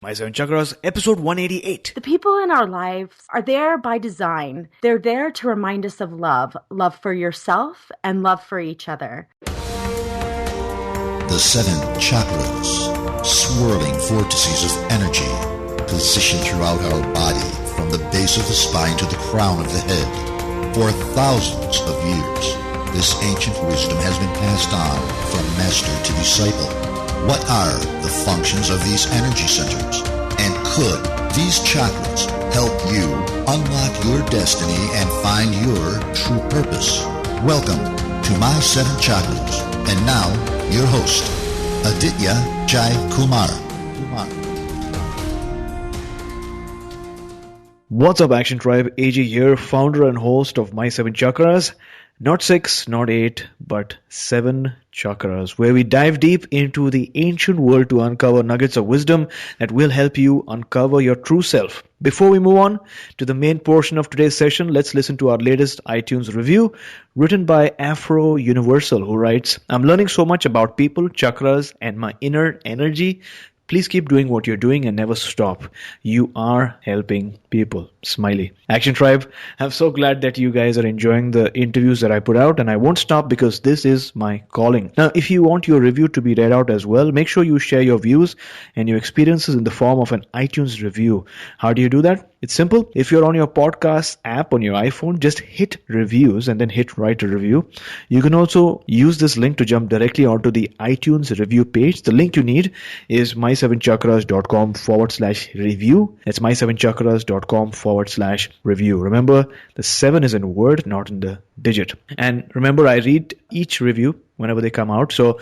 My Seven Chakras, episode 188. The people in our lives are there by design. They're there to remind us of love for yourself and love for each other. The seven chakras, swirling vortices of energy, positioned throughout our body from the base of the spine to the crown of the head. For thousands of years, this ancient wisdom has been passed on from master to disciple. What are the functions of these energy centers? And could these chakras help you unlock your destiny and find your true purpose? Welcome to My Seven Chakras. And now, your host, Aditya Jai Kumar. What's up, Action Tribe? AJ here, founder and host of My Seven Chakras. Not 6, not 8, but 7 chakras, where we dive deep into the ancient world to uncover nuggets of wisdom that will help you uncover your true self. Before we move on to the main portion of today's session, let's listen to our latest iTunes review written by Afro Universal, who writes, I'm learning so much about people, chakras, and my inner energy. Please keep doing what you're doing and never stop. You are helping people. Smiley. Action Tribe, I'm so glad that you guys are enjoying the interviews that I put out, and I won't stop because this is my calling. Now, if you want your review to be read out as well, make sure you share your views and your experiences in the form of an iTunes review. How do you do that? It's simple. If you're on your podcast app on your iPhone, just hit reviews and then hit write a review. You can also use this link to jump directly onto the iTunes review page. The link you need is my7chakras.com/review. That's my7chakras.com/review. Remember, the 7 is in word, not in the digit. And remember, I read each review whenever they come out. So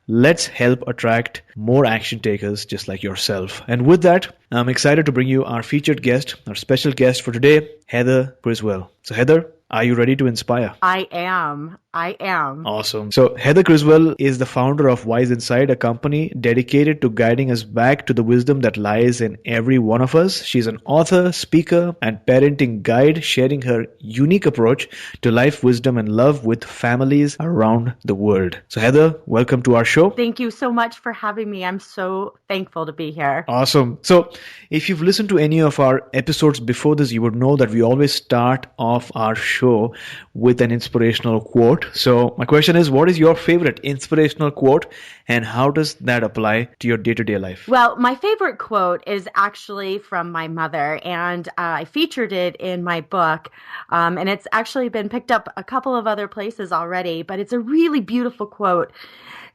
let's help attract more action takers just like yourself. And with that, I'm excited to bring you our featured guest, our special guest for today, Heather Criswell. So Heather, are you ready to inspire? I am. Awesome. So Heather Criswell is the founder of WiseInside, a company dedicated to guiding us back to the wisdom that lies in every one of us. She's an author, speaker, and parenting guide, sharing her unique approach to life, wisdom, and love with families around the world. So Heather, welcome to our show. Thank you so much for having me. I'm so thankful to be here. Awesome. So if you've listened to any of our episodes before this, you would know that we always start off our show with an inspirational quote. So my question is, what is your favorite inspirational quote and how does that apply to your day-to-day life? Well, my favorite quote is actually from my mother, and I featured it in my book, and it's actually been picked up a couple of other places already, but it's a really beautiful quote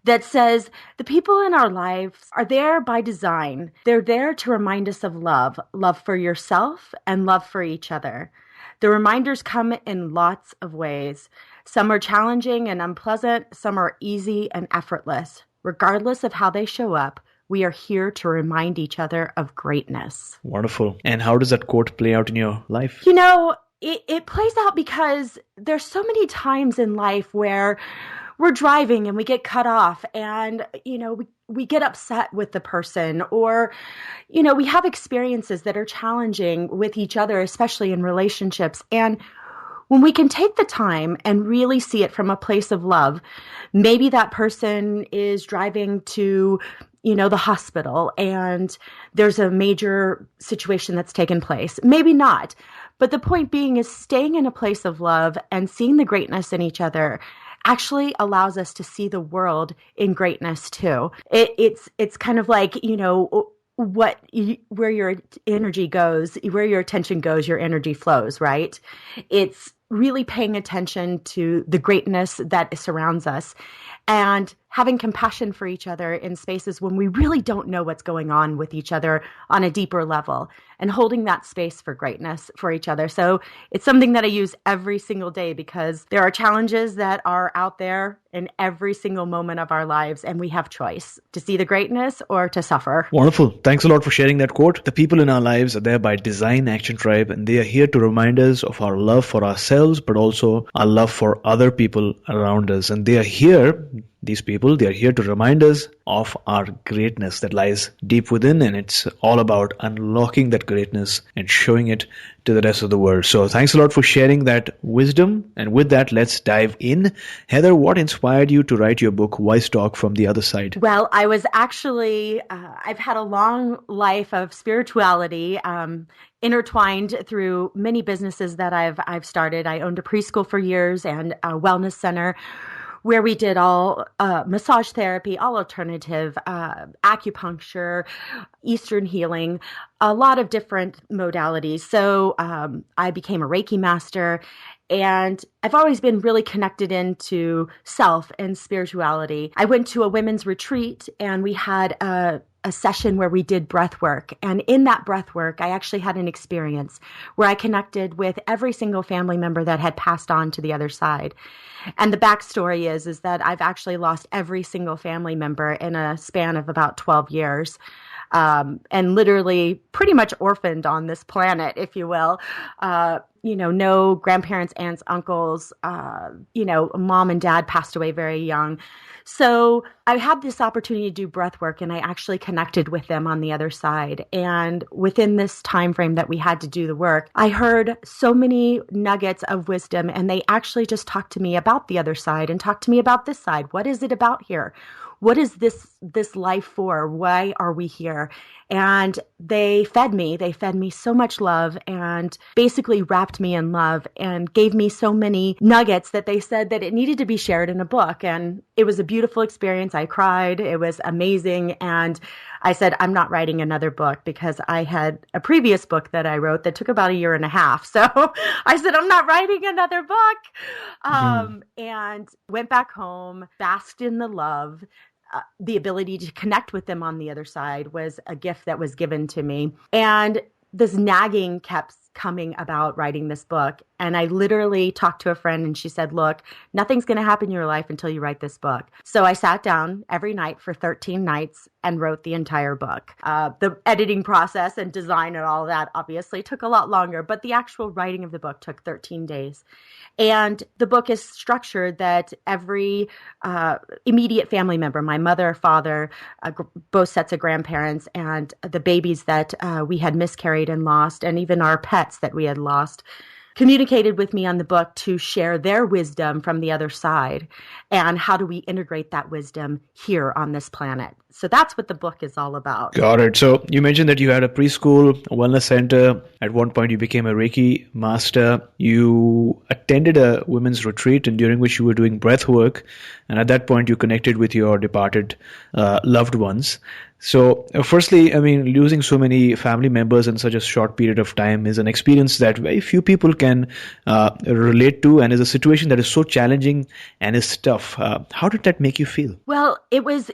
that says, the people in our lives are there by design. They're there to remind us of love for yourself and love for each other. The reminders come in lots of ways. Some are challenging and unpleasant. Some are easy and effortless. Regardless of how they show up, we are here to remind each other of greatness. Wonderful. And how does that quote play out in your life? You know, it plays out because there's so many times in life where we're driving and we get cut off and, we get upset with the person, or, we have experiences that are challenging with each other, especially in relationships. And when we can take the time and really see it from a place of love, maybe that person is driving to, the hospital and there's a major situation that's taken place. Maybe not. But the point being is staying in a place of love and seeing the greatness in each other actually allows us to see the world in greatness too. It's kind of like, where your energy goes, where your attention goes, your energy flows, right? It's really paying attention to the greatness that surrounds us and having compassion for each other in spaces when we really don't know what's going on with each other on a deeper level, and holding that space for greatness for each other. So it's something that I use every single day because there are challenges that are out there in every single moment of our lives, and we have choice to see the greatness or to suffer. Wonderful. Thanks a lot for sharing that quote. The people in our lives are there by design, Action Tribe, and they are here to remind us of our love for ourselves, but also our love for other people around us. And they are here these people. They are here to remind us of our greatness that lies deep within, and it's all about unlocking that greatness and showing it to the rest of the world. So thanks a lot for sharing that wisdom. And with that, let's dive in. Heather, what inspired you to write your book, Wise Talk from the Other Side? Well, I was actually, I've had a long life of spirituality, intertwined through many businesses that I've started. I owned a preschool for years and a wellness center where we did all massage therapy, all alternative, acupuncture, Eastern healing, a lot of different modalities. So I became a Reiki master, and I've always been really connected into self and spirituality. I went to a women's retreat, and we had a session where we did breath work. And in that breath work, I actually had an experience where I connected with every single family member that had passed on to the other side. And the backstory is that I've actually lost every single family member in a span of about 12 years. And literally pretty much orphaned on this planet, if you will. No grandparents, aunts, uncles, mom and dad passed away very young. So I had this opportunity to do breath work, and I actually connected with them on the other side. And within this time frame that we had to do the work, I heard so many nuggets of wisdom, and they actually just talked to me about the other side and talked to me about this side. What is it about here? What is this life for? Why are we here? And they fed me so much love, and basically wrapped me in love, and gave me so many nuggets that they said that it needed to be shared in a book. And it was a beautiful experience. I cried. It was amazing. And I said, I'm not writing another book, because I had a previous book that I wrote that took about 1.5 years. So I said, I'm not writing another book. And went back home, basked in the love. The ability to connect with them on the other side was a gift that was given to me. And this nagging kept coming about writing this book. And I literally talked to a friend, and she said, look, nothing's going to happen in your life until you write this book. So I sat down every night for 13 nights and wrote the entire book. The editing process and design and all that obviously took a lot longer, but the actual writing of the book took 13 days. And the book is structured that every immediate family member, my mother, father, both sets of grandparents, and the babies that we had miscarried and lost, and even our pets that we had lost, communicated with me on the book to share their wisdom from the other side, and how do we integrate that wisdom here on this planet. So that's what the book is all about. Got it. So you mentioned that you had a preschool, a wellness center. At one point, you became a Reiki master. You attended a women's retreat, and during which you were doing breath work. And at that point, you connected with your departed loved ones. So firstly, losing so many family members in such a short period of time is an experience that very few people can relate to, and is a situation that is so challenging and is tough. How did that make you feel? Well, it was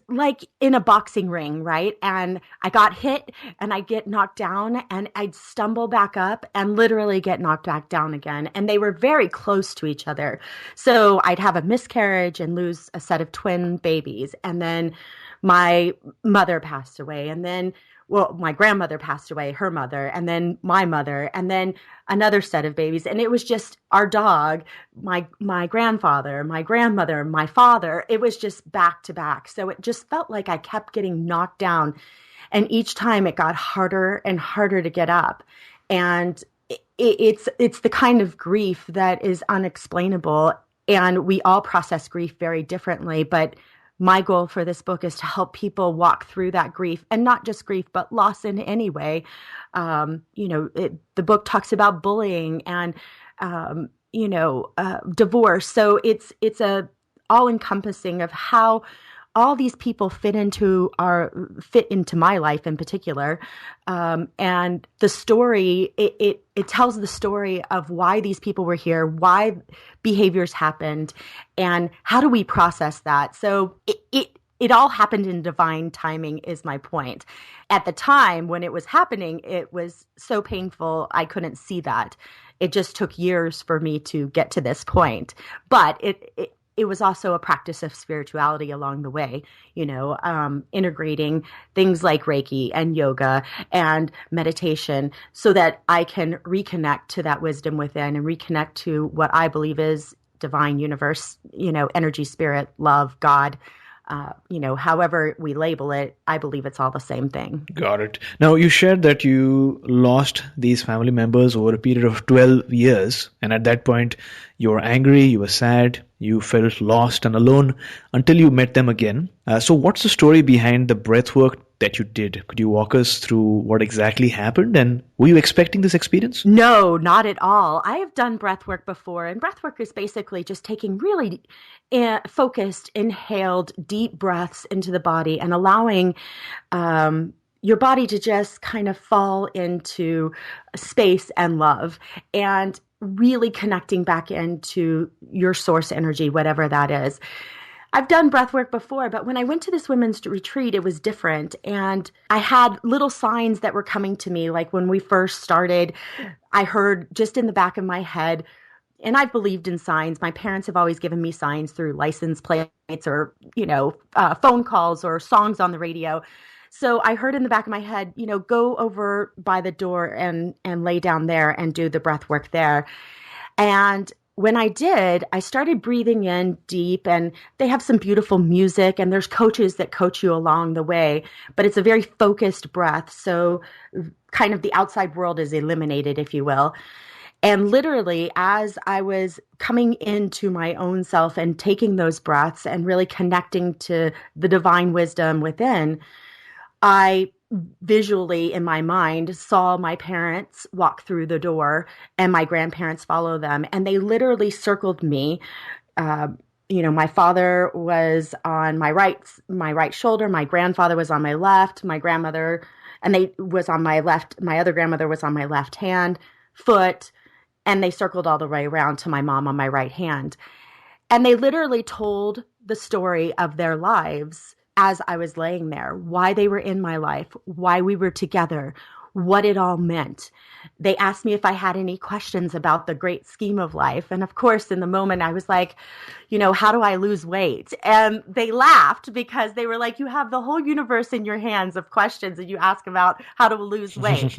like in a boxing ring, right? And I got hit, and I'd get knocked down, and I'd stumble back up and literally get knocked back down again. And they were very close to each other. So I'd have a miscarriage and lose a set of twin babies. And then my mother passed away, and then, my grandmother passed away, her mother, and then my mother, and then another set of babies. And it was just our dog, my grandfather, my grandmother, my father. It was just back to back. So it just felt like I kept getting knocked down. And each time it got harder and harder to get up. And it's the kind of grief that is unexplainable. And we all process grief very differently. But my goal for this book is to help people walk through that grief, and not just grief, but loss in any way. The book talks about bullying and, divorce. So it's a all encompassing of how all these people fit into my life in particular. And the story, it tells the story of why these people were here, why behaviors happened, and how do we process that. So it all happened in divine timing is my point. At the time when it was happening, it was so painful, I couldn't see that. It just took years for me to get to this point. But it was also a practice of spirituality along the way, integrating things like Reiki and yoga and meditation so that I can reconnect to that wisdom within and reconnect to what I believe is divine universe, energy, spirit, love, God, however we label it, I believe it's all the same thing. Got it. Now, you shared that you lost these family members over a period of 12 years. And at that point, you were angry, you were sad, you felt lost and alone until you met them again. So what's the story behind the breath work that you did? Could you walk us through what exactly happened? And were you expecting this experience? No, not at all. I have done breath work before, and breath work is basically just taking really focused, inhaled, deep breaths into the body and allowing your body to just kind of fall into space and love, and really connecting back into your source energy, whatever that is. I've done breath work before, but when I went to this women's retreat, it was different. And I had little signs that were coming to me. Like when we first started, I heard just in the back of my head, and I've believed in signs. My parents have always given me signs through license plates or, phone calls or songs on the radio. So I heard in the back of my head, go over by the door and lay down there and do the breath work there. And when I did, I started breathing in deep, and they have some beautiful music, and there's coaches that coach you along the way, but it's a very focused breath. So kind of the outside world is eliminated, if you will. And literally, as I was coming into my own self and taking those breaths and really connecting to the divine wisdom within, I visually in my mind saw my parents walk through the door and my grandparents follow them, and they literally circled me. My father was on my right shoulder, my grandfather was on my left, my grandmother was on my left, my other grandmother was on my left hand, foot, and they circled all the way around to my mom on my right hand. And they literally told the story of their lives as I was laying there, why they were in my life, why we were together, what it all meant. They asked me if I had any questions about the great scheme of life. And of course, in the moment, I was like, how do I lose weight? And they laughed because they were like, you have the whole universe in your hands of questions and you ask about how to lose weight.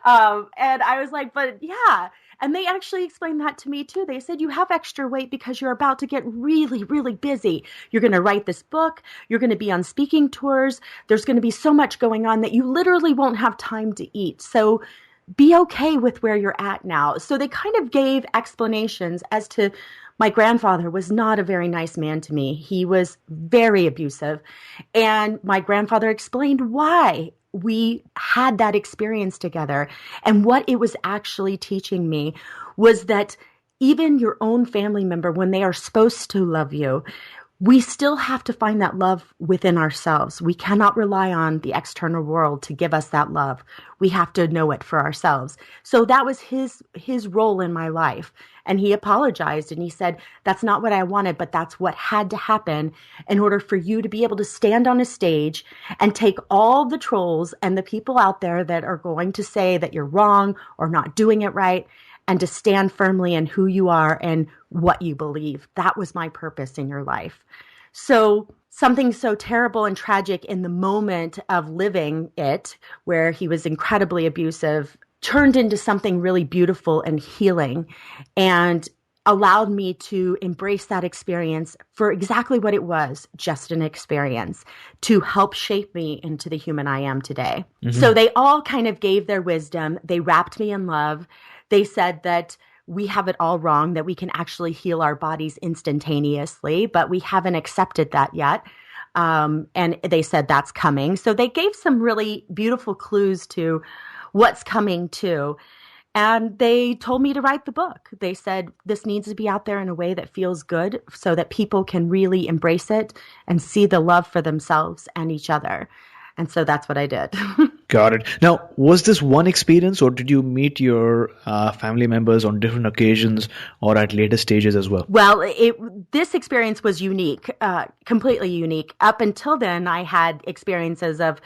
And I was like, but yeah. And they actually explained that to me too. They said, you have extra weight because you're about to get really, really busy. You're going to write this book. You're going to be on speaking tours. There's going to be so much going on that you literally won't have time to eat. So be okay with where you're at now. So they kind of gave explanations as to my grandfather was not a very nice man to me. He was very abusive. And my grandfather explained why we had that experience together. And what it was actually teaching me was that even your own family member, when they are supposed to love you, we still have to find that love within ourselves. We cannot rely on the external world to give us that love. We have to know it for ourselves. So that was his role in my life. And he apologized and he said, that's not what I wanted, but that's what had to happen in order for you to be able to stand on a stage and take all the trolls and the people out there that are going to say that you're wrong or not doing it right, and to stand firmly in who you are and what you believe. That was my purpose in your life. So something so terrible and tragic in the moment of living it, where he was incredibly abusive, turned into something really beautiful and healing, and allowed me to embrace that experience for exactly what it was, just an experience, to help shape me into the human I am today. Mm-hmm. So they all kind of gave their wisdom. They wrapped me in love. They said that we have it all wrong, that we can actually heal our bodies instantaneously, but we haven't accepted that yet. And they said that's coming. So they gave some really beautiful clues to what's coming too. And they told me to write the book. They said this needs to be out there in a way that feels good so that people can really embrace it and see the love for themselves and each other. And so that's what I did. Got it. Now, was this one experience, or did you meet your family members on different occasions or at later stages as well? Well, this experience was unique, completely unique. Up until then, I had experiences of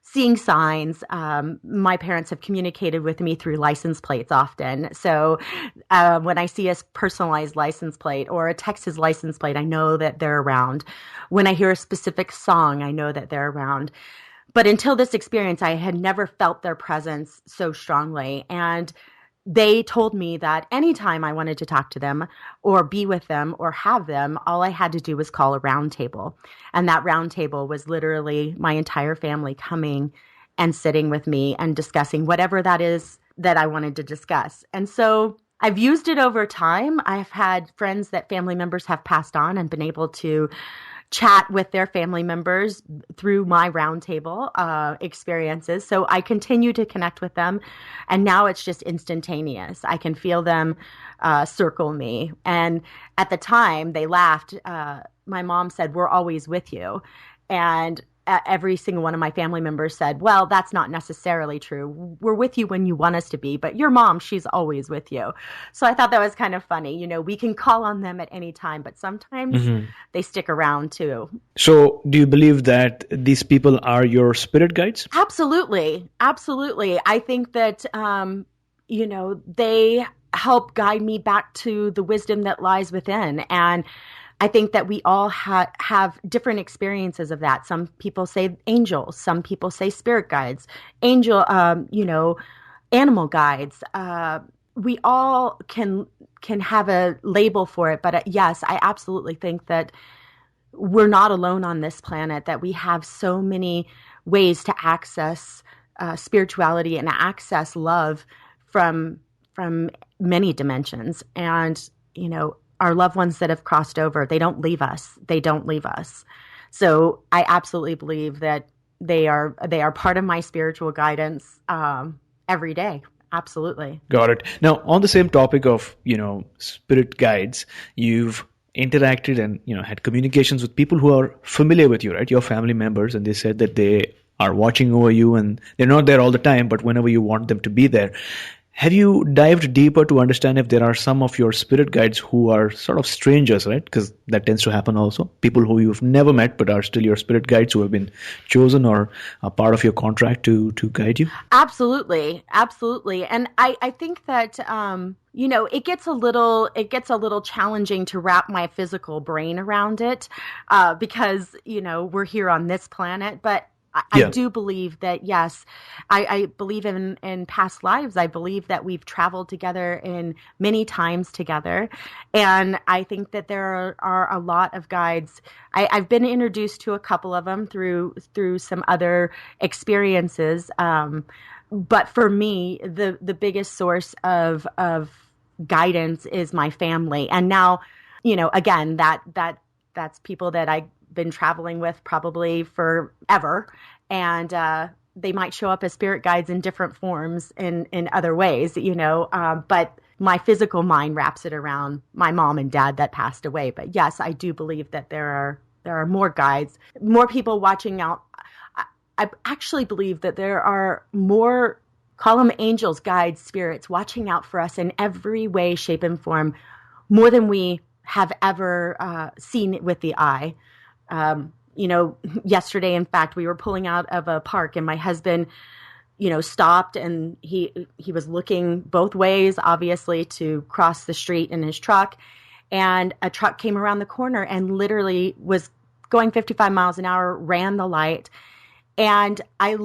seeing signs. My parents have communicated with me through license plates often. So when I see a personalized license plate or a Texas license plate, I know that they're around. When I hear a specific song, I know that they're around. But until this experience, I had never felt their presence so strongly. And they told me that anytime I wanted to talk to them or be with them or have them, all I had to do was call a round table. And that round table was literally my entire family coming and sitting with me and discussing whatever that is that I wanted to discuss. And so I've used it over time. I've had friends that family members have passed on and been able to chat with their family members through my roundtable experiences. So I continue to connect with them. And now it's just instantaneous. I can feel them circle me. And at the time, they laughed. My mom said, "We're always with you." And every single one of my family members said, "Well, that's not necessarily true. We're with you when you want us to be, but your mom, she's always with you." So I thought that was kind of funny. You know, we can call on them at any time, but sometimes they stick around too. So do you believe that these people are your spirit guides? Absolutely. Absolutely. I think that, they help guide me back to the wisdom that lies within. And I think that we all have different experiences of that. Some people say angels. Some people say spirit guides. Animal guides. We all can have a label for it. But yes, I absolutely think that we're not alone on this planet, that we have so many ways to access spirituality and access love from many dimensions. And, our loved ones that have crossed over, they don't leave us. They don't leave us. So I absolutely believe that they are part of my spiritual guidance every day. Absolutely. Got it. Now, on the same topic of, spirit guides, you've interacted and, had communications with people who are familiar with you, right? Your family members, and they said that they are watching over you and they're not there all the time, but whenever you want them to be there. Have you dived deeper to understand if there are some of your spirit guides who are sort of strangers, right? Because that tends to happen also. People who you've never met but are still your spirit guides who have been chosen or are part of your contract to guide you? Absolutely. Absolutely. And I think that, it gets a little challenging to wrap my physical brain around it because, we're here on this planet. But I do believe that, yes, I believe in past lives. I believe that we've traveled together in many times together. And I think that there are a lot of guides. I've been introduced to a couple of them through some other experiences. But for me, the biggest source of guidance is my family. And now, again, that's people that I've been traveling with probably forever. And they might show up as spirit guides in different forms in other ways, but my physical mind wraps it around my mom and dad that passed away. But yes, I do believe that there are more guides, more people watching out. I actually believe that there are more, call them angels, guides, spirits, watching out for us in every way, shape, and form, more than we have ever seen with the eye. Yesterday, in fact, we were pulling out of a park and my husband, stopped and he was looking both ways, obviously, to cross the street in his truck. And a truck came around the corner and literally was going 55 miles an hour, ran the light. And I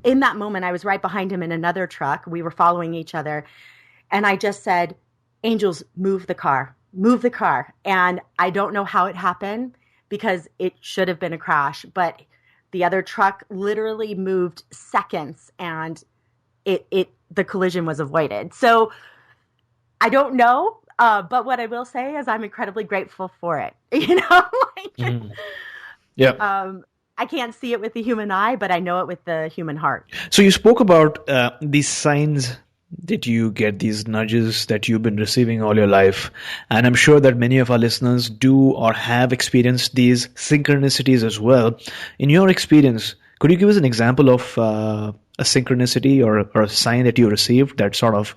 in that moment, I was right behind him in another truck. We were following each other. And I just said, "Angels, move the car, move the car." And I don't know how it happened, because it should have been a crash, but the other truck literally moved seconds and the collision was avoided. So I don't know, but what I will say is I'm incredibly grateful for it. I can't see it with the human eye, but I know it with the human heart. So you spoke about these signs that you get, these nudges that you've been receiving all your life. And I'm sure that many of our listeners do or have experienced these synchronicities as well. In your experience, could you give us an example of a synchronicity or a sign that you received that sort of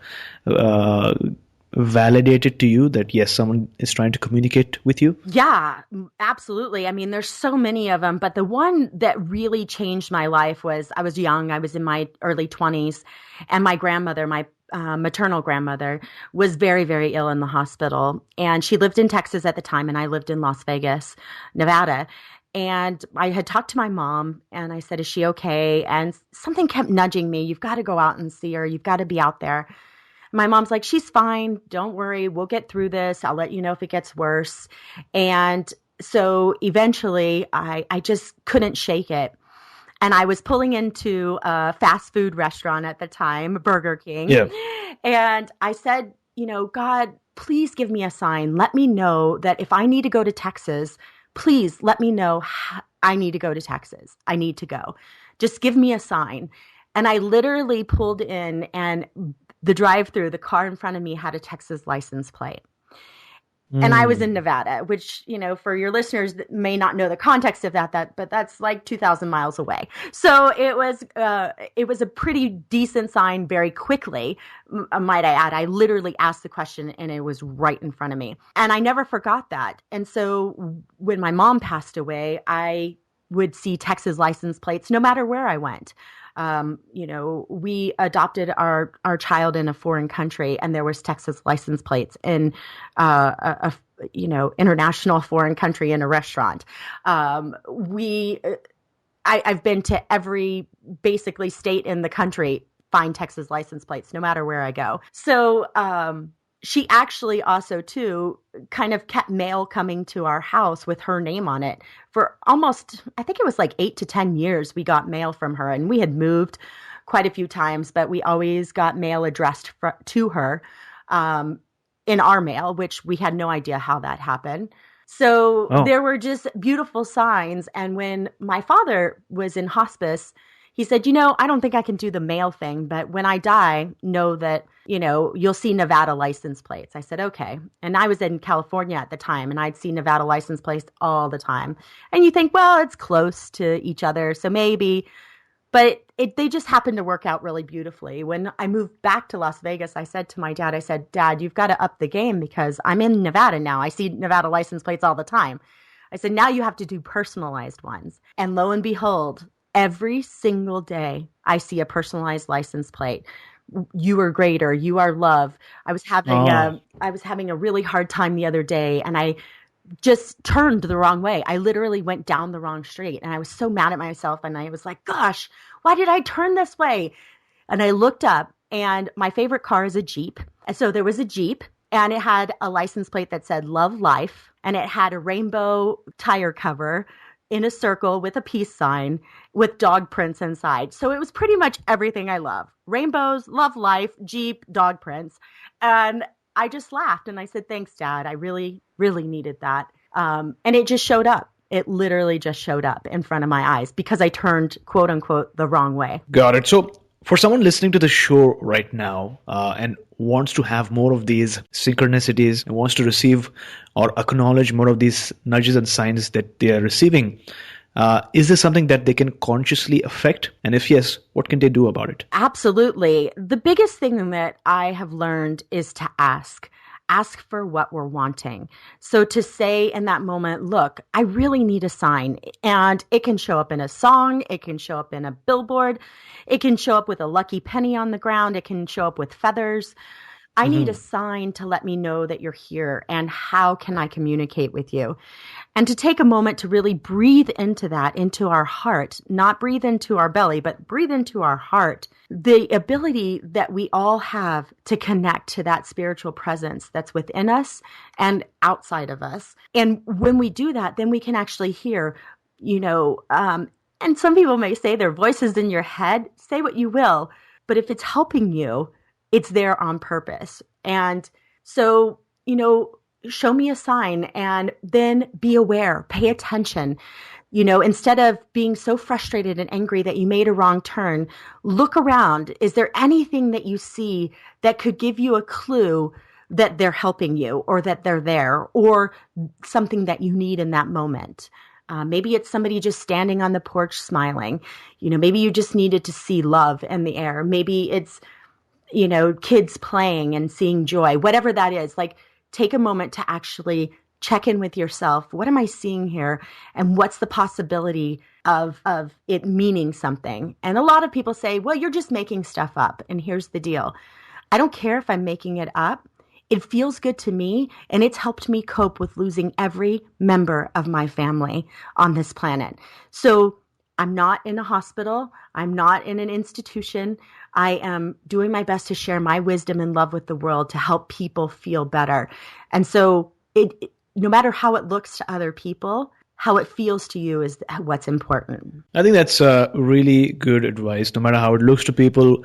validated to you that, yes, someone is trying to communicate with you? Yeah, absolutely. I mean, there's so many of them, but the one that really changed my life was, I was young. I was in my early 20s, and my grandmother, my maternal grandmother, was very, very ill in the hospital. And she lived in Texas at the time, and I lived in Las Vegas, Nevada. And I had talked to my mom, and I said, "Is she okay?" And something kept nudging me. "You've got to go out and see her. You've got to be out there." My mom's like, she's fine. Don't worry. We'll get through this. I'll let you know if it gets worse. And so eventually I just couldn't shake it. And I was pulling into a fast food restaurant at the time, Burger King. Yeah. And I said, God, please give me a sign. Let me know that if I need to go to Texas, please let me know I need to go to Texas. I need to go. Just give me a sign. And I literally pulled in, and the drive-through, the car in front of me had a Texas license plate. And I was in Nevada, which, for your listeners that may not know the context of but that's like 2,000 miles away. So it was a pretty decent sign very quickly, might I add. I literally asked the question and it was right in front of me. And I never forgot that. And so when my mom passed away, I would see Texas license plates no matter where I went. We adopted our child in a foreign country, and there was Texas license plates in international foreign country in a restaurant. I've been to every basically state in the country, find Texas license plates no matter where I go. So she actually also too kind of kept mail coming to our house with her name on it for almost, I think it was like 8 to 10 years. We got mail from her, and we had moved quite a few times, but we always got mail addressed to her in our mail, which we had no idea how that happened. So There were just beautiful signs. And when my father was in hospice, he said, I don't think I can do the mail thing, but when I die, know that, you'll see Nevada license plates. I said, okay. And I was in California at the time, and I'd see Nevada license plates all the time. And you think, well, it's close to each other, so maybe, but they just happened to work out really beautifully. When I moved back to Las Vegas, I said to my dad, Dad, you've got to up the game because I'm in Nevada now. I see Nevada license plates all the time. I said, now you have to do personalized ones. And lo and behold, every single day, I see a personalized license plate. You are greater. You are love. I was having a really hard time the other day, and I just turned the wrong way. I literally went down the wrong street, and I was so mad at myself. And I was like, "Gosh, why did I turn this way?" And I looked up, and my favorite car is a Jeep. And so there was a Jeep, and it had a license plate that said "Love Life," and it had a rainbow tire cover in a circle with a peace sign with dog prints inside. So it was pretty much everything I love. Rainbows, love life, Jeep, dog prints. And I just laughed and I said, thanks, Dad. I really, really needed that. And it just showed up. It literally just showed up in front of my eyes because I turned, quote unquote, the wrong way. Got it. So for someone listening to the show right now and wants to have more of these synchronicities and wants to receive or acknowledge more of these nudges and signs that they are receiving, is this something that they can consciously affect? And if yes, what can they do about it? Absolutely. The biggest thing that I have learned is to ask. Ask for what we're wanting. So to say in that moment, look, I really need a sign. And it can show up in a song. It can show up in a billboard. It can show up with a lucky penny on the ground. It can show up with feathers. I need a sign to let me know that you're here, and how can I communicate with you? And to take a moment to really breathe into that, into our heart, not breathe into our belly, but breathe into our heart. The ability that we all have to connect to that spiritual presence that's within us and outside of us. And when we do that, then we can actually hear, and some people may say their voices in your head, say what you will, but if it's helping you, it's there on purpose. And so, show me a sign and then be aware, pay attention. Instead of being so frustrated and angry that you made a wrong turn, look around. Is there anything that you see that could give you a clue that they're helping you or that they're there or something that you need in that moment? Maybe it's somebody just standing on the porch smiling. Maybe you just needed to see love in the air. Maybe it's kids playing and seeing joy, whatever that is. Like, take a moment to actually check in with yourself. What am I seeing here? And what's the possibility of it meaning something? And a lot of people say, well, you're just making stuff up. And here's the deal. I don't care if I'm making it up. It feels good to me, and it's helped me cope with losing every member of my family on this planet. So I'm not in a hospital. I'm not in an institution. I am doing my best to share my wisdom and love with the world to help people feel better. And so no matter how it looks to other people, how it feels to you is what's important. I think that's really good advice. No matter how it looks to people,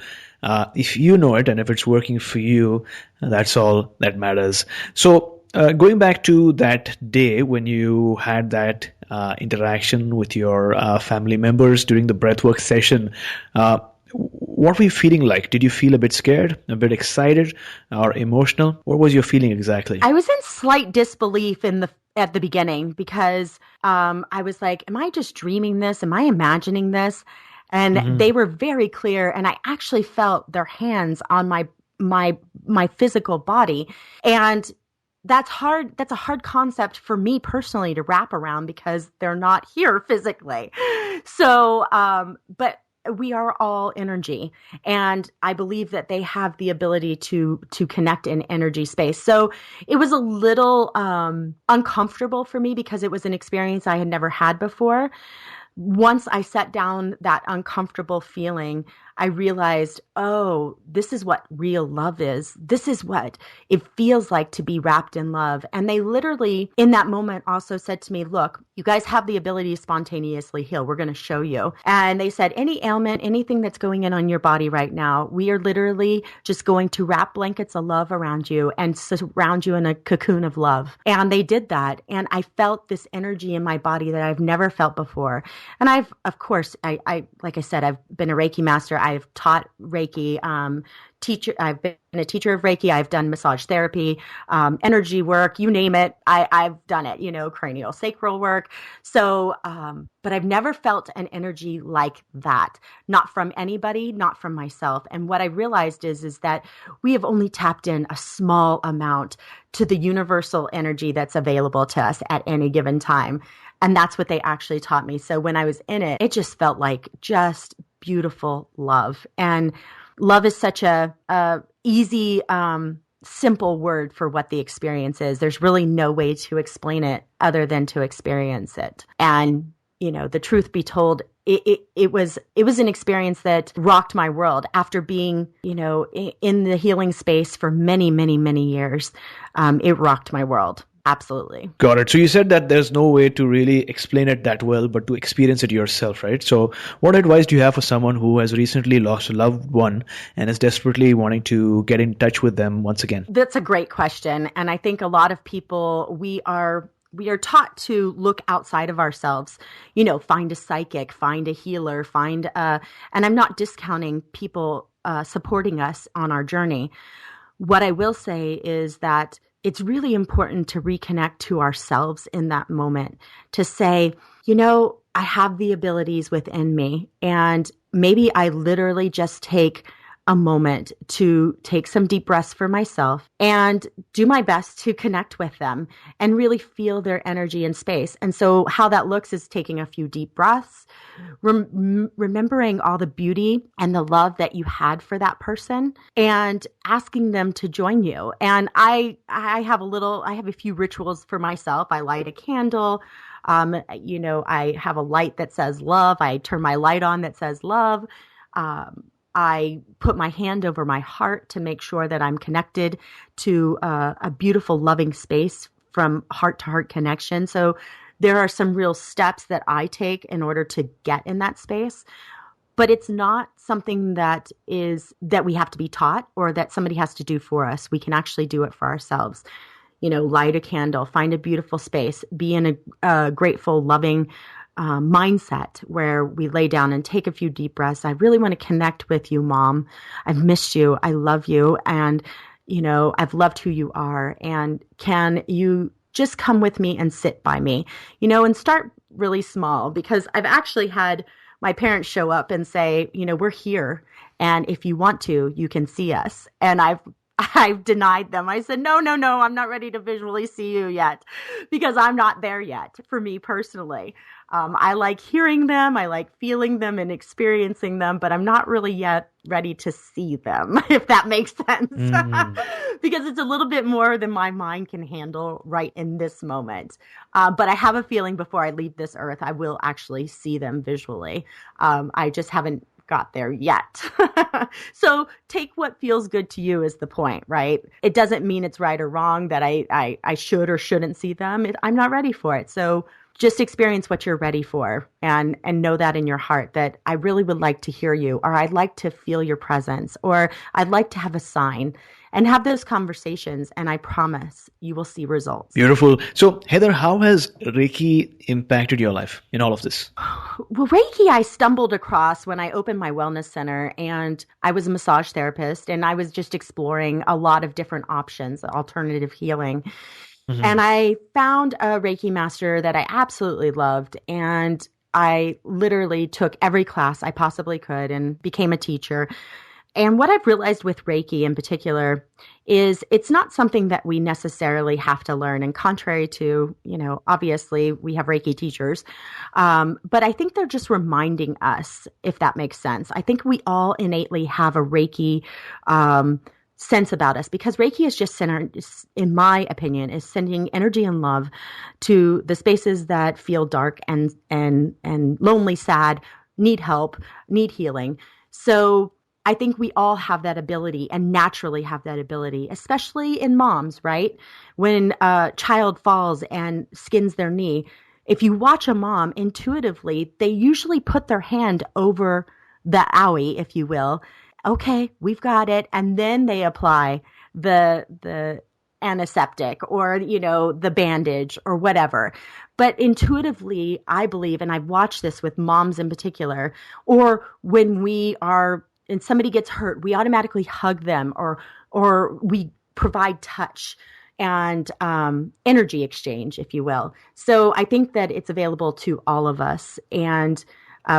if you know it and if it's working for you, that's all that matters. So going back to that day when you had that interaction with your family members during the breathwork session, what were you feeling like? Did you feel a bit scared, a bit excited, or emotional? What was your feeling exactly? I was in slight disbelief at the beginning because I was like, am I just dreaming this? Am I imagining this? And they were very clear, and I actually felt their hands on my physical body. And that's hard. That's a hard concept for me personally to wrap around because they're not here physically. So, but we are all energy, and I believe that they have the ability to connect in energy space. So it was a little uncomfortable for me because it was an experience I had never had before. Once I set down that uncomfortable feeling, I realized, oh, this is what real love is. This is what it feels like to be wrapped in love. And they literally, in that moment, also said to me, look, you guys have the ability to spontaneously heal. We're going to show you. And they said, any ailment, anything that's going on your body right now, we are literally just going to wrap blankets of love around you and surround you in a cocoon of love. And they did that. And I felt this energy in my body that I've never felt before. And I've, of course, I like I said, I've been a Reiki master. I've taught Reiki, I've been a teacher of Reiki. I've done massage therapy, energy work, you name it. I've done it, cranial sacral work. So, but I've never felt an energy like that, not from anybody, not from myself. And what I realized is that we have only tapped in a small amount to the universal energy that's available to us at any given time. And that's what they actually taught me. So when I was in it, it just felt like just beautiful love. And love is such a easy, simple word for what the experience is. There's really no way to explain it other than to experience it. And, the truth be told, it was an experience that rocked my world after being, in the healing space for many, many, many years. It rocked my world. Absolutely. Got it. So you said that there's no way to really explain it that well, but to experience it yourself, right? So what advice do you have for someone who has recently lost a loved one and is desperately wanting to get in touch with them once again? That's a great question. And I think a lot of people, we are taught to look outside of ourselves, find a psychic, find a healer, and I'm not discounting people supporting us on our journey. What I will say is that it's really important to reconnect to ourselves in that moment, to say, I have the abilities within me, and maybe I literally just take a moment to take some deep breaths for myself and do my best to connect with them and really feel their energy and space. And so how that looks is taking a few deep breaths, remembering all the beauty and the love that you had for that person and asking them to join you. And I have a few rituals for myself. I light a candle. I have a light that says love. I turn my light on that says love. I put my hand over my heart to make sure that I'm connected to a beautiful, loving space from heart to heart connection. So there are some real steps that I take in order to get in that space. But it's not something that we have to be taught or that somebody has to do for us. We can actually do it for ourselves. Light a candle, find a beautiful space, be in a grateful, loving mindset where we lay down and take a few deep breaths. I really want to connect with you, Mom. I've missed you. I love you. And, I've loved who you are. And can you just come with me and sit by me, and start really small, because I've actually had my parents show up and say, we're here. And if you want to, you can see us. And I've denied them. I said, no, I'm not ready to visually see you yet because I'm not there yet for me personally. I like hearing them, I like feeling them and experiencing them, but I'm not really yet ready to see them, if that makes sense. Because it's a little bit more than my mind can handle right in this moment. But I have a feeling before I leave this earth, I will actually see them visually. I just haven't got there yet. So take what feels good to you is the point, right? It doesn't mean it's right or wrong that I should or shouldn't see them. I'm not ready for it. So just experience what you're ready for and know that in your heart that I really would like to hear you, or I'd like to feel your presence, or I'd like to have a sign, and have those conversations. And I promise you will see results. Beautiful. So Heather, how has Reiki impacted your life in all of this? Well, Reiki, I stumbled across when I opened my wellness center, and I was a massage therapist, and I was just exploring a lot of different options, alternative healing. And I found a Reiki master that I absolutely loved. And I literally took every class I possibly could and became a teacher. And what I've realized with Reiki in particular is it's not something that we necessarily have to learn. And contrary to, obviously we have Reiki teachers, but I think they're just reminding us, if that makes sense. I think we all innately have a Reiki sense about us, because Reiki is just in my opinion, is sending energy and love to the spaces that feel dark and lonely, sad, need help, need healing. So I think we all have that ability and naturally have that ability, especially in moms, right? When a child falls and skins their knee, if you watch a mom intuitively, they usually put their hand over the owie, if you will. Okay, we've got it. And then they apply the antiseptic or, the bandage or whatever. But intuitively, I believe, and I've watched this with moms in particular, or when and somebody gets hurt, we automatically hug them or we provide touch and energy exchange, if you will. So I think that it's available to all of us. And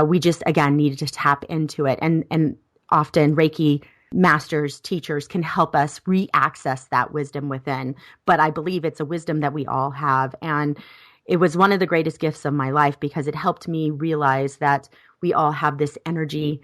we just, again, need to tap into it. And often Reiki masters, teachers can help us re-access that wisdom within. But I believe it's a wisdom that we all have. And it was one of the greatest gifts of my life because it helped me realize that we all have this energy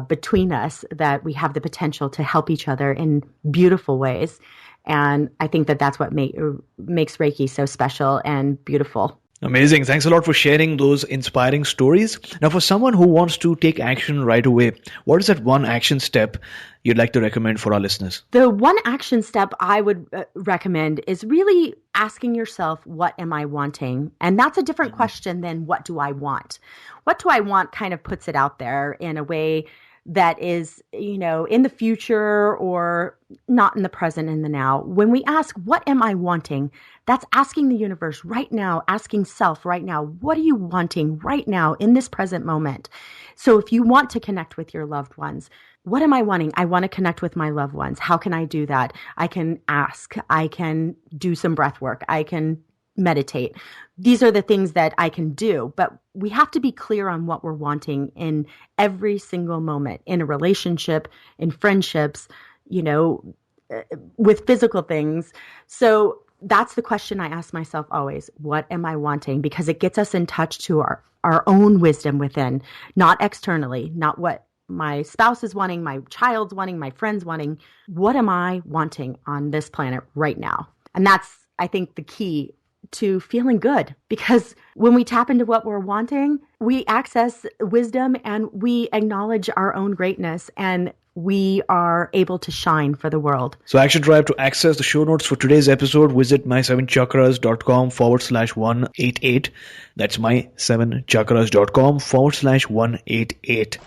between us, that we have the potential to help each other in beautiful ways. And I think that that's what makes Reiki so special and beautiful. Amazing. Thanks a lot for sharing those inspiring stories. Now, for someone who wants to take action right away, what is that one action step you'd like to recommend for our listeners? The one action step I would recommend is really asking yourself, what am I wanting? And that's a different question than what do I want? What do I want kind of puts it out there in a way that is, in the future or not in the present, in the now. When we ask, what am I wanting? That's asking the universe right now, asking self right now, what are you wanting right now in this present moment? So if you want to connect with your loved ones, what am I wanting? I want to connect with my loved ones. How can I do that? I can ask. I can do some breath work. I can meditate. These are the things that I can do, but we have to be clear on what we're wanting in every single moment, in a relationship, in friendships, with physical things. So that's the question I ask myself always. What am I wanting? Because it gets us in touch to our own wisdom within, not externally, not what my spouse is wanting, my child's wanting, my friend's wanting. What am I wanting on this planet right now? And that's, I think, the key to feeling good, because when we tap into what we're wanting, we access wisdom and we acknowledge our own greatness and we are able to shine for the world. So Action Tribe, to access the show notes for today's episode, visit my7chakras.com/188. That's my7chakras.com/188.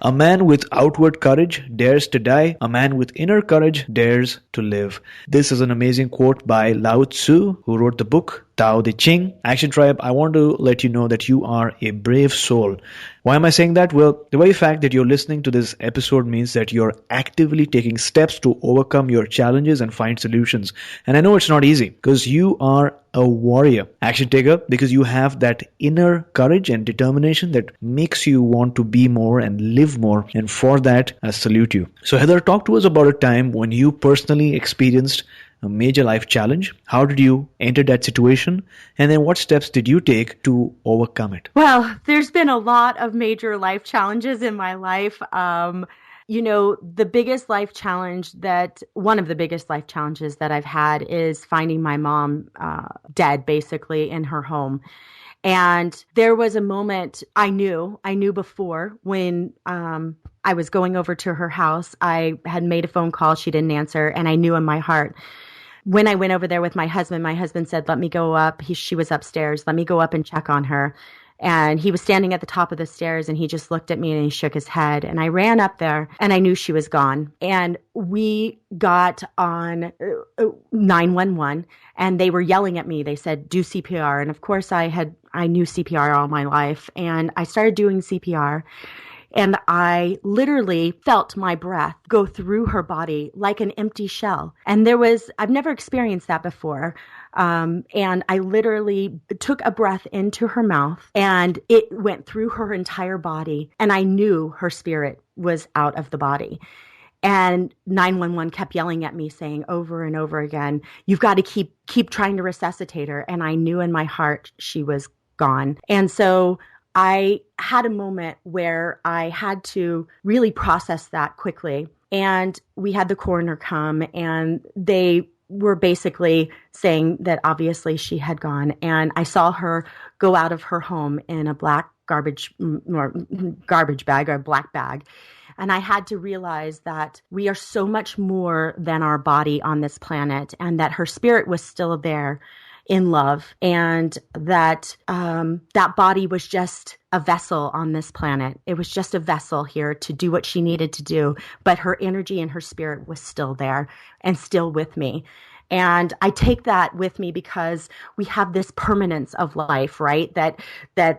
A man with outward courage dares to die. A man with inner courage dares to live. This is an amazing quote by Lao Tzu, who wrote the book Tao Te Ching. Action Tribe, I want to let you know that you are a brave soul. Why am I saying that? Well, the very fact that you're listening to this episode means that you're actively taking steps to overcome your challenges and find solutions. And I know it's not easy because you are a warrior, action taker, because you have that inner courage and determination that makes you want to be more and live more. And for that, I salute you. So Heather, talk to us about a time when you personally experienced a major life challenge. How did you enter that situation? And then what steps did you take to overcome it? Well, there's been a lot of major life challenges in my life. One of the biggest life challenges that I've had is finding my mom dead, basically, in her home. And there was a moment I knew before when I was going over to her house. I had made a phone call. She didn't answer. And I knew in my heart, when I went over there with my husband said, let me go up. She was upstairs. Let me go up and check on her. And he was standing at the top of the stairs and he just looked at me and he shook his head. And I ran up there and I knew she was gone. And we got on 911 and they were yelling at me. They said, do CPR. And of course I knew CPR all my life. And I started doing CPR. And I literally felt my breath go through her body like an empty shell. And I've never experienced that before. And I literally took a breath into her mouth and it went through her entire body. And I knew her spirit was out of the body. And 911 kept yelling at me, saying over and over again, you've got to keep trying to resuscitate her. And I knew in my heart she was gone. And so I had a moment where I had to really process that quickly. And we had the coroner come and they were basically saying that obviously she had gone. And I saw her go out of her home in a black garbage bag or a black bag. And I had to realize that we are so much more than our body on this planet and that her spirit was still there in love, and that that body was just a vessel on this planet. It was just a vessel here to do what she needed to do, but her energy and her spirit was still there and still with me. And I take that with me because we have this permanence of life, right? That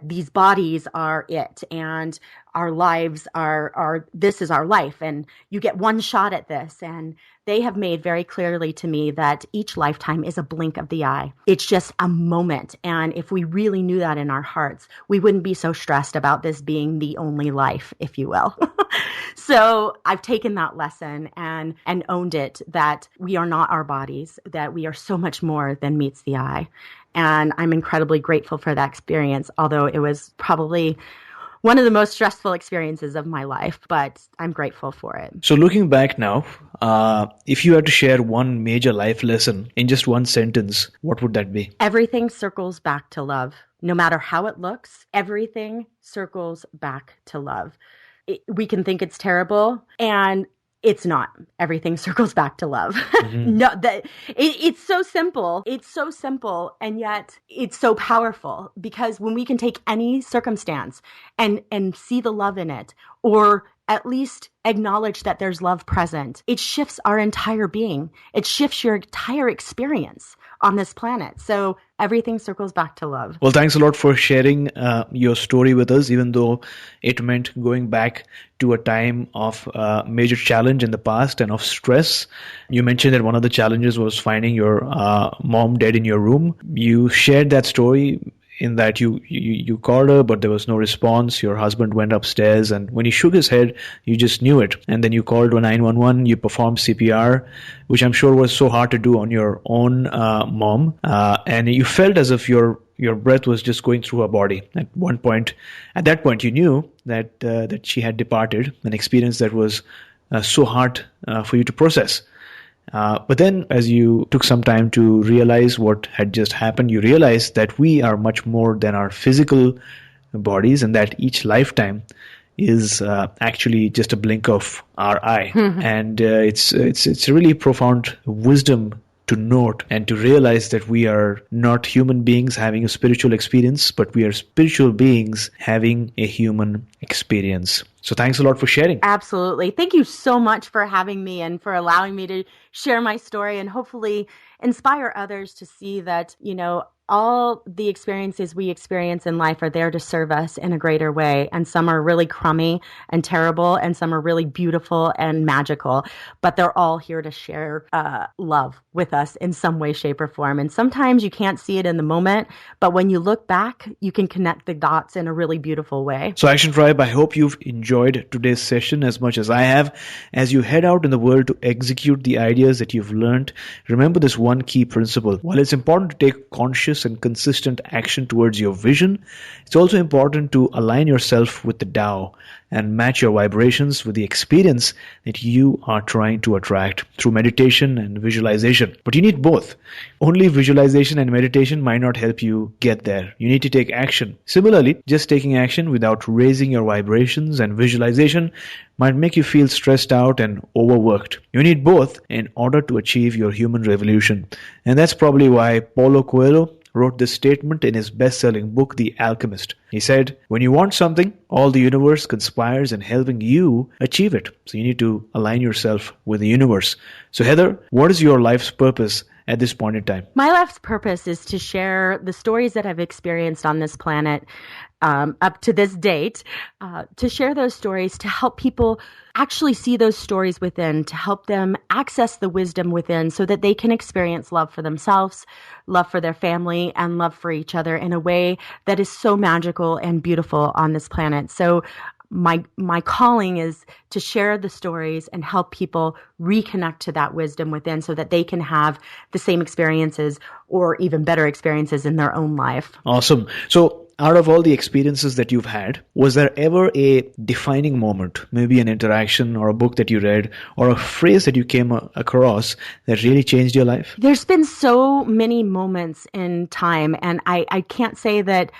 these bodies are it, and our lives are this is our life, and you get one shot at this. And they have made very clearly to me that each lifetime is a blink of the eye. It's just a moment. And if we really knew that in our hearts, we wouldn't be so stressed about this being the only life, if you will. So I've taken that lesson and owned it, that we are not our bodies, that we are so much more than meets the eye. And I'm incredibly grateful for that experience, although it was probably one of the most stressful experiences of my life, but I'm grateful for it. So looking back now, if you had to share one major life lesson in just one sentence, what would that be? Everything circles back to love. No matter how it looks, everything circles back to love. We can think it's terrible, and it's not. Everything circles back to love. Mm-hmm. No, it's so simple. It's so simple, and yet it's so powerful, because when we can take any circumstance and see the love in it, or at least acknowledge that there's love present, it shifts our entire being. It shifts your entire experience on this planet. So everything circles back to love. Well, thanks a lot for sharing your story with us, even though it meant going back to a time of major challenge in the past and of stress. You mentioned that one of the challenges was finding your mom dead in your room. You shared that story in that you called her, but there was no response. Your husband went upstairs, and when he shook his head, you just knew it. And then you called 911, you performed CPR, which I'm sure was so hard to do on your own mom. And you felt as if your breath was just going through her body. At that point, you knew that she had departed, an experience that was so hard for you to process. But then as you took some time to realize what had just happened, you realized that we are much more than our physical bodies, and that each lifetime is actually just a blink of our eye. Mm-hmm. And it's really profound wisdom to note and to realize that we are not human beings having a spiritual experience, but we are spiritual beings having a human experience. So thanks a lot for sharing. Absolutely. Thank you so much for having me and for allowing me to share my story and hopefully inspire others to see that, all the experiences we experience in life are there to serve us in a greater way. And some are really crummy and terrible, and some are really beautiful and magical. But they're all here to share love with us in some way, shape, or form. And sometimes you can't see it in the moment, but when you look back, you can connect the dots in a really beautiful way. So Action Tribe, I hope you've enjoyed today's session as much as I have. As you head out in the world to execute the ideas that you've learned, remember this one key principle. While it's important to take conscious and consistent action towards your vision, it's also important to align yourself with the Tao and match your vibrations with the experience that you are trying to attract through meditation and visualization. But you need both. Only visualization and meditation might not help you get there. You need to take action. Similarly, just taking action without raising your vibrations and visualization might make you feel stressed out and overworked. You need both in order to achieve your human revolution. And that's probably why Paulo Coelho wrote this statement in his best-selling book, The Alchemist. He said, when you want something, all the universe conspires in helping you achieve it. So you need to align yourself with the universe. So Heather, what is your life's purpose at this point in time? My life's purpose is to share the stories that I've experienced on this planet up to this date, to share those stories, to help people actually see those stories within, to help them access the wisdom within so that they can experience love for themselves, love for their family, and love for each other in a way that is so magical and beautiful on this planet. So my calling is to share the stories and help people reconnect to that wisdom within so that they can have the same experiences or even better experiences in their own life. Awesome. So out of all the experiences that you've had, was there ever a defining moment, maybe an interaction or a book that you read or a phrase that you came across that really changed your life? There's been so many moments in time, and I can't say that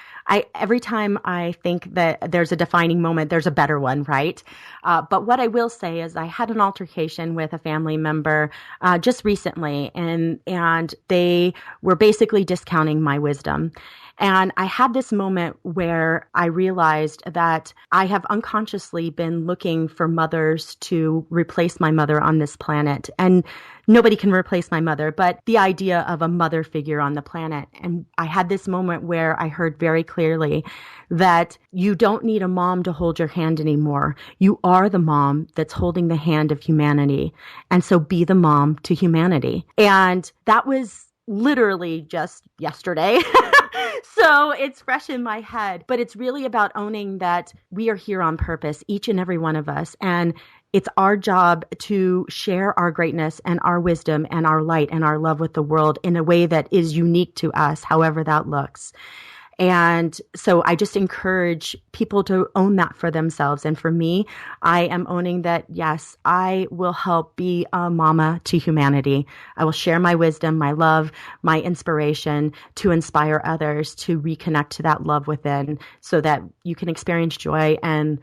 every time I think that there's a defining moment, there's a better one, right? But what I will say is I had an altercation with a family member just recently, and they were basically discounting my wisdom. And I had this moment where I realized that I have unconsciously been looking for mothers to replace my mother on this planet. And nobody can replace my mother, but the idea of a mother figure on the planet. And I had this moment where I heard very clearly that you don't need a mom to hold your hand anymore. You are the mom that's holding the hand of humanity. And so be the mom to humanity. And that was literally just yesterday. So it's fresh in my head, but it's really about owning that we are here on purpose, each and every one of us. And it's our job to share our greatness and our wisdom and our light and our love with the world in a way that is unique to us, however that looks. And so I just encourage people to own that for themselves. And for me, I am owning that, yes, I will help be a mama to humanity. I will share my wisdom, my love, my inspiration to inspire others to reconnect to that love within so that you can experience joy and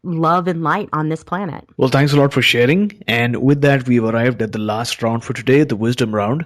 love and light on this planet. Well, thanks a lot for sharing. And with that, we've arrived at the last round for today, the wisdom round.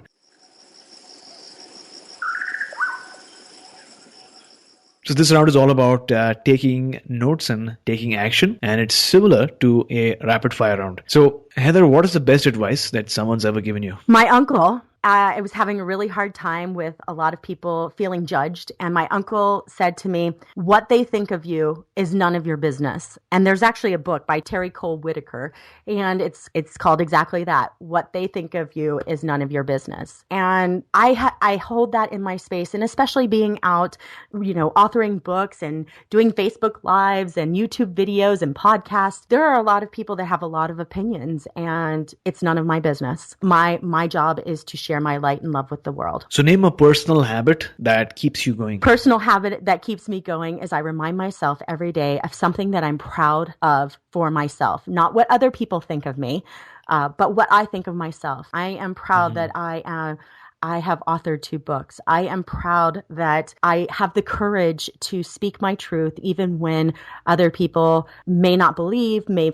So this round is all about taking notes and taking action, and it's similar to a rapid fire round. So Heather, what is the best advice that someone's ever given you? My uncle. I was having a really hard time with a lot of people feeling judged. And my uncle said to me, what they think of you is none of your business. And there's actually a book by Terry Cole Whitaker, and it's called exactly that. What they think of you is none of your business. And I hold that in my space, and especially being out, authoring books and doing Facebook Lives and YouTube videos and podcasts. There are a lot of people that have a lot of opinions, and it's none of my business. My job is to share my light and love with the world. So name a personal habit that keeps you going. Personal habit that keeps me going is I remind myself every day of something that I'm proud of for myself, not what other people think of me, but what I think of myself. I am proud that I have authored 2 books. I am proud that I have the courage to speak my truth, even when other people may not believe, may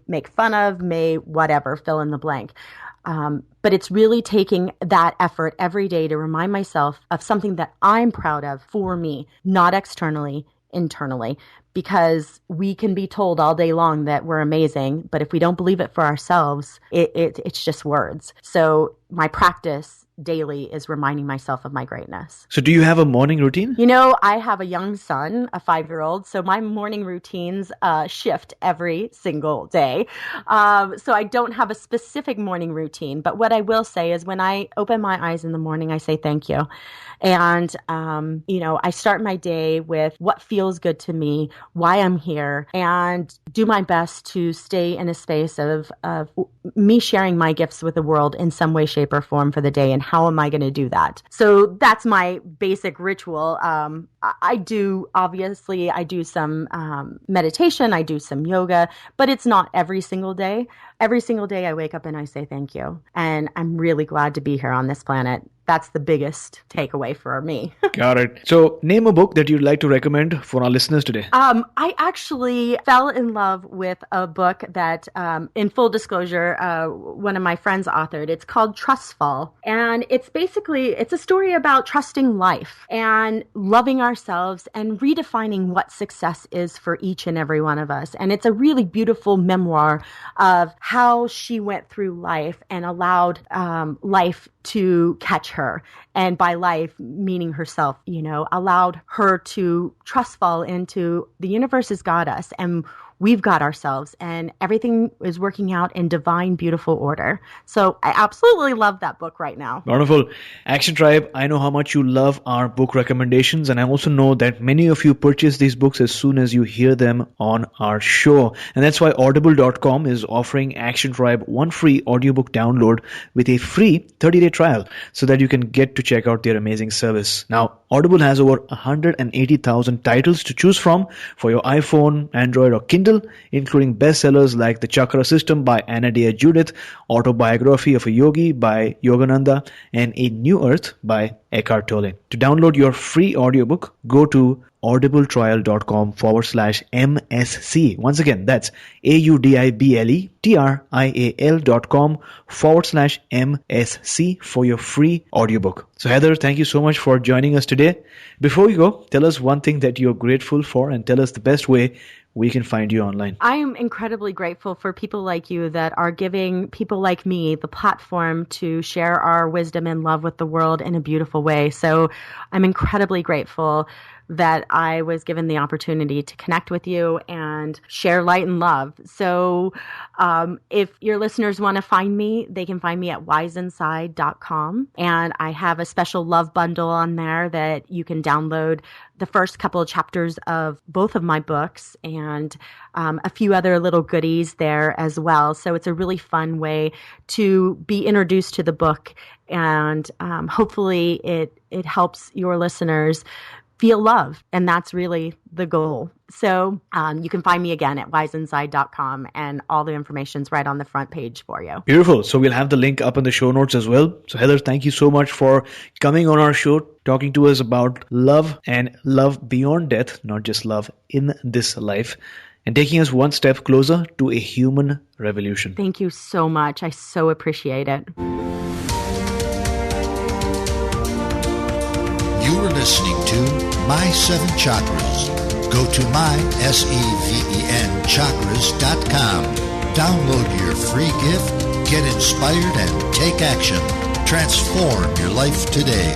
make fun of, may whatever, fill in the blank. But it's really taking that effort every day to remind myself of something that I'm proud of for me, not externally, internally, because we can be told all day long that we're amazing, but if we don't believe it for ourselves, it's just words. So my practice daily is reminding myself of my greatness. So do you have a morning routine? I have a young son, a 5-year-old, so my morning routines shift every single day. So I don't have a specific morning routine, but what I will say is when I open my eyes in the morning, I say thank you. And, I start my day with what feels good to me, why I'm here, and do my best to stay in a space of me sharing my gifts with the world in some way, shape, or form for the day. And how am I going to do that? So that's my basic ritual. I do some meditation, I do some yoga, but it's not every single day. Every single day I wake up and I say thank you. And I'm really glad to be here on this planet. That's the biggest takeaway for me. Got it. So name a book that you'd like to recommend for our listeners today. I actually fell in love with a book that, in full disclosure, one of my friends authored. It's called Criswell. And it's a story about trusting life and loving ourselves and redefining what success is for each and every one of us. And it's a really beautiful memoir of how she went through life and allowed life to catch her. And by life, meaning herself, allowed her to fall into the universe has got us and we've got ourselves and everything is working out in divine, beautiful order. So I absolutely love that book right now. Wonderful. Action Tribe, I know how much you love our book recommendations, and I also know that many of you purchase these books as soon as you hear them on our show. And that's why audible.com is offering Action Tribe one free audiobook download with a free 30-day trial so that you can get to check out their amazing service. Now, Audible has over 180,000 titles to choose from for your iPhone, Android, or Kindle, including bestsellers like The Chakra System by Anna Dea Judith, Autobiography of a Yogi by Yogananda, and A New Earth by Eckhart Tolle. To download your free audiobook, go to audibletrial.com/MSC. Once again, that's audibletrial.com/MSC for your free audiobook. So Heather, thank you so much for joining us today. Before you go, tell us one thing that you're grateful for and tell us the best way we can find you online. I am incredibly grateful for people like you that are giving people like me the platform to share our wisdom and love with the world in a beautiful way. So I'm incredibly grateful that I was given the opportunity to connect with you and share light and love. So if your listeners want to find me, they can find me at WiseInside.com. And I have a special love bundle on there that you can download the first couple of chapters of both of my books and a few other little goodies there as well. So it's a really fun way to be introduced to the book. And hopefully it helps your listeners feel love. And that's really the goal. So you can find me again at WiseInside.com and all the information's right on the front page for you. Beautiful. So we'll have the link up in the show notes as well. So Heather, thank you so much for coming on our show, talking to us about love and love beyond death, not just love in this life, and taking us one step closer to a human revolution. Thank you so much. I so appreciate it. You are listening to My 7 Chakras. Go to mysevenchakras.com. Download your free gift, get inspired, and take action. Transform your life today.